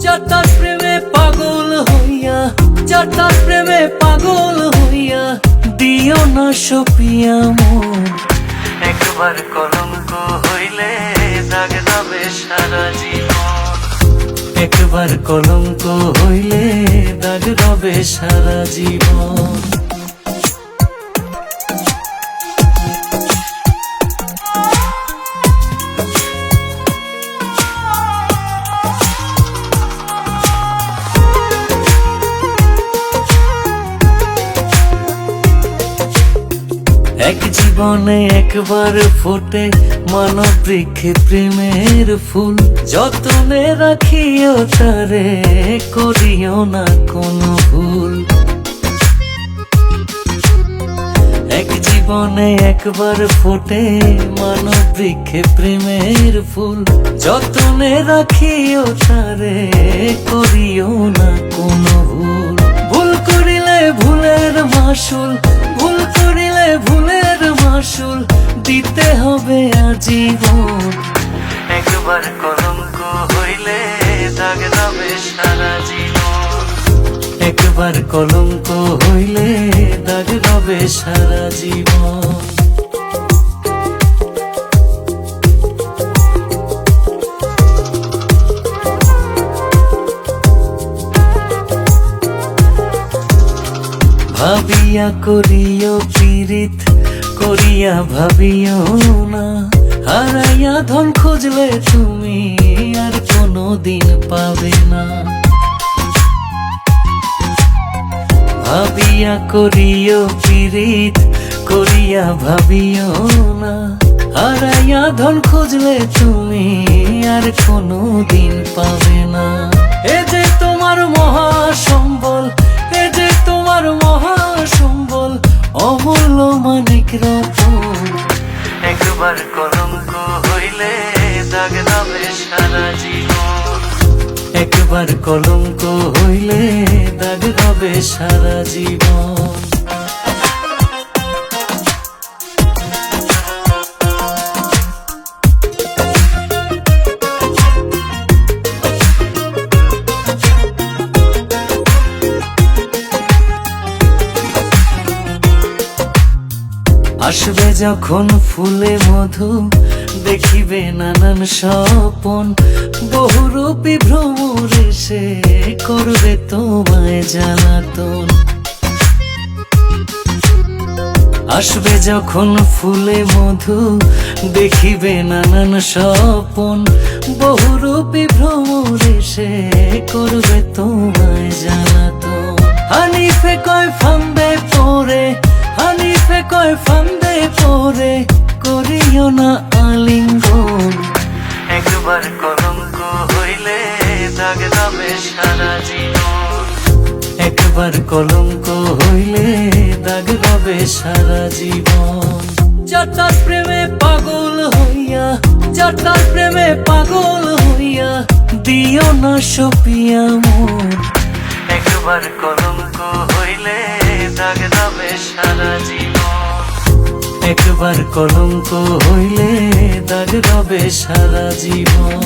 যার প্রেমে পাগল হইয়া, যার প্রেমে পাগল হইয়া দিও না সপিয়া মন। একবার কলঙ্ক হইলে দাগ যাবে সারা জীবন, একবার কলঙ্ক হইলে দাগ যাবে সারা জীবন। এক জীবনে একবার ফোটে মানব বৃক্ষে প্রেমের ফুল, যতনে রাখিও তারে করিও না কোনো ভুল। এক জীবনে একবার ফোটে মানব বৃক্ষে প্রেমের ফুল, যতনে রাখিও তারে করিও না কোনো ভুল। ভুল করিলে ভুলের মাসুল, ভুল করিলে ভুলের মাসুল দিতে হবে আজীবন। একবার কলঙ্ক হইলে দাগ যাবে সারা জীবন, একবার কলঙ্ক হইলে দাগ যাবে সারা জীবন। ভাবিয়া করিও পীড়িত করিয়া ভাবিও না, হারাইয়া ধন খুঁজলে তুমি আর কোনো দিন পাবে না। ভাবিয়া করিও পীড়িত করিয়া ভাবিও না, হারাইয়া ধন খুঁজলে তুমি আর কোনো দিন পাবে না। এ যে তোমার মহাসম্বল, এ যে তোমার মহাসম্বল অমূল্য মানিক রতন। একবার কলঙ্ক হইলে দাগ যাবে সারা জীবন, একবার কলঙ্ক হইলে দাগ যাবে সারা জীবন। আসবে যখন ফুলে মধু দেখিবে নানান স্বপন, বহুরূপী ভ্রমর এসে করবে তোমায় জ্বালাতন। আসবে যখন ফুলে মধু দেখিবে নানান স্বপন, বহুরূপী ভ্রমর এসে করবে তোমায় জ্বালাতন। হানিফে কয় ফান্দে পড়ে, হানিফে কয় ফান্দে পড়ে করিও না আলিঙ্গন। একবার কলঙ্ক হইলে দাগ যাবে সারা জীবন, একবার কলঙ্ক হইলে দাগ যাবে সারা জীবন। যার প্রেমে পাগল হইয়া, যার প্রেমে পাগল হইয়া দিও না সপিয়া মন। একবার কলঙ্ক হইলে দাগ যাবে সারা জীবন, একবার কলঙ্ক হইলে দাগ যাবে সারা জীবন।